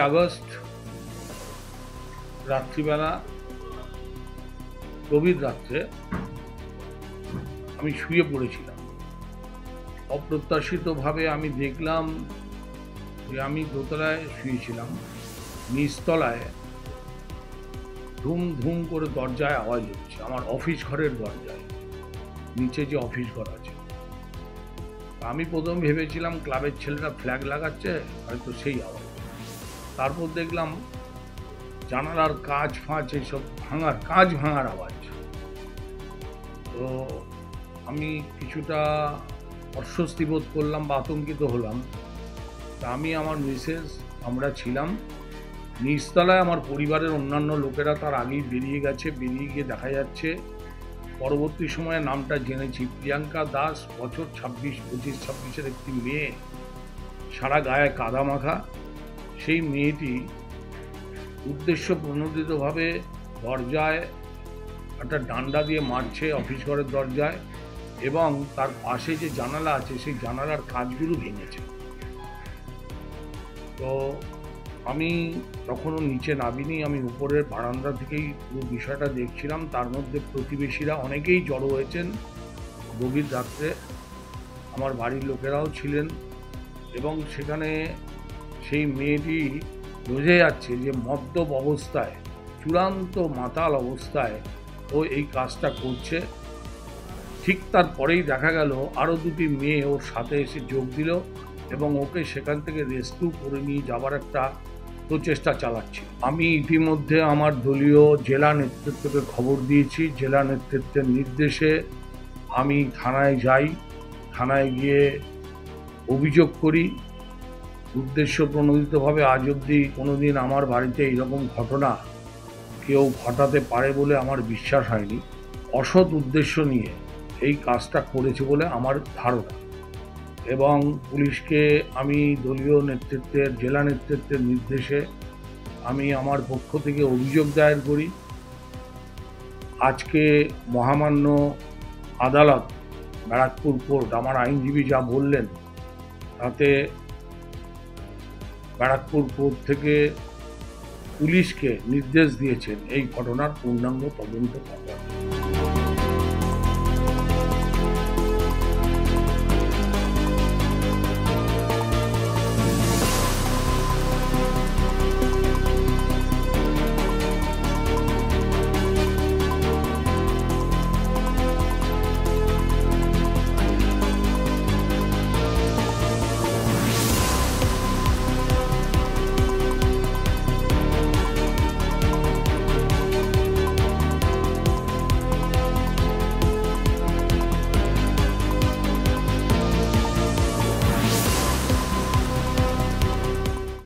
August রাত্রিবেলা গভীর রাত্রে আমি শুয়ে পড়েছিলাম। অপ্রত্যাশিতভাবে আমি দেখলাম যে আমি দোতলায় শুয়েছিলাম, নিচতলায় ধুম ধুম করে দরজায় আওয়াজ হচ্ছে, আমার অফিস ঘরের দরজায়, নিচে যে অফিস ঘর আছে। আমি প্রথম ভেবেছিলাম ক্লাবের ছেলেরা ফ্ল্যাগ লাগাচ্ছে, হয়তো সেই আওয়াজ। তারপর দেখলাম জানালার কাঁচ ফাঁচ এইসব কাঁচ ভাঙার আওয়াজ। তো আমি কিছুটা অস্বস্তি বোধ করলাম বা আতঙ্কিত হলাম। তা আমি, আমার মিসেস, আমরা ছিলাম নিচতলায়। আমার পরিবারের অন্যান্য লোকেরা তার আগেই বেরিয়ে গেছে। বেরিয়ে গিয়ে দেখা যাচ্ছে, পরবর্তী সময়ে নামটা জেনেছি, প্রিয়াঙ্কা দাস, বছর 25-26 একটি মেয়ে, সারা গায়ে কাদা মাখা। সেই মেয়েটি উদ্দেশ্য প্রণোদিতভাবে দরজায় একটা ডান্ডা দিয়ে মারছে, অফিস ঘরের দরজায়, এবং তার পাশে যে জানালা আছে সেই জানালার কাঁচগুলো ভেঙেছে। তো আমি তখনও নিচে নামিনি, আমি উপরের বারান্দা থেকেই পুরো বিষয়টা দেখছিলাম। তার মধ্যে প্রতিবেশীরা অনেকেই জড়ো হয়েছেন গভীর রাত্রে, আমার বাড়ির লোকেরাও ছিলেন, এবং সেখানে সেই মেয়েটি বোঝা যাচ্ছে যে মদ্যপ অবস্থায়, চূড়ান্ত মাতাল অবস্থায় ও এই কাজটা করছে। ঠিক তারপরেই দেখা গেল আরও দুটি মেয়ে ওর সাথে এসে যোগ দিল এবং ওকে সেখান থেকে রেস্কিউ করে নিয়ে যাবার একটা প্রচেষ্টা চালাচ্ছি। আমি ইতিমধ্যে আমার দলীয় জেলা নেতৃত্বকে খবর দিয়েছি। জেলা নেতৃত্বের নির্দেশে আমি থানায় যাই, থানায় গিয়ে অভিযোগ করি। উদ্দেশ্য প্রণোদিতভাবে আজ অবধি কোনোদিন আমার বাড়িতে এইরকম ঘটনা কেউ ঘটাতে পারে বলে আমার বিশ্বাস হয়নি। অসৎ উদ্দেশ্য নিয়ে এই কাজটা করেছে বলে আমার ধারণা, এবং পুলিশকে আমি দলীয় নেতৃত্বের, জেলা নেতৃত্বের নির্দেশে আমি আমার পক্ষ থেকে অভিযোগ দায়ের করি। আজকে মহামান্য আদালত, ব্যারাকপুর কোর্ট, আমার আইনজীবী যা বললেন তাতে ব্যারাকপুর কোর্ট থেকে পুলিশকে নির্দেশ দিয়েছেন এই ঘটনার পূর্ণাঙ্গ তদন্ত করার।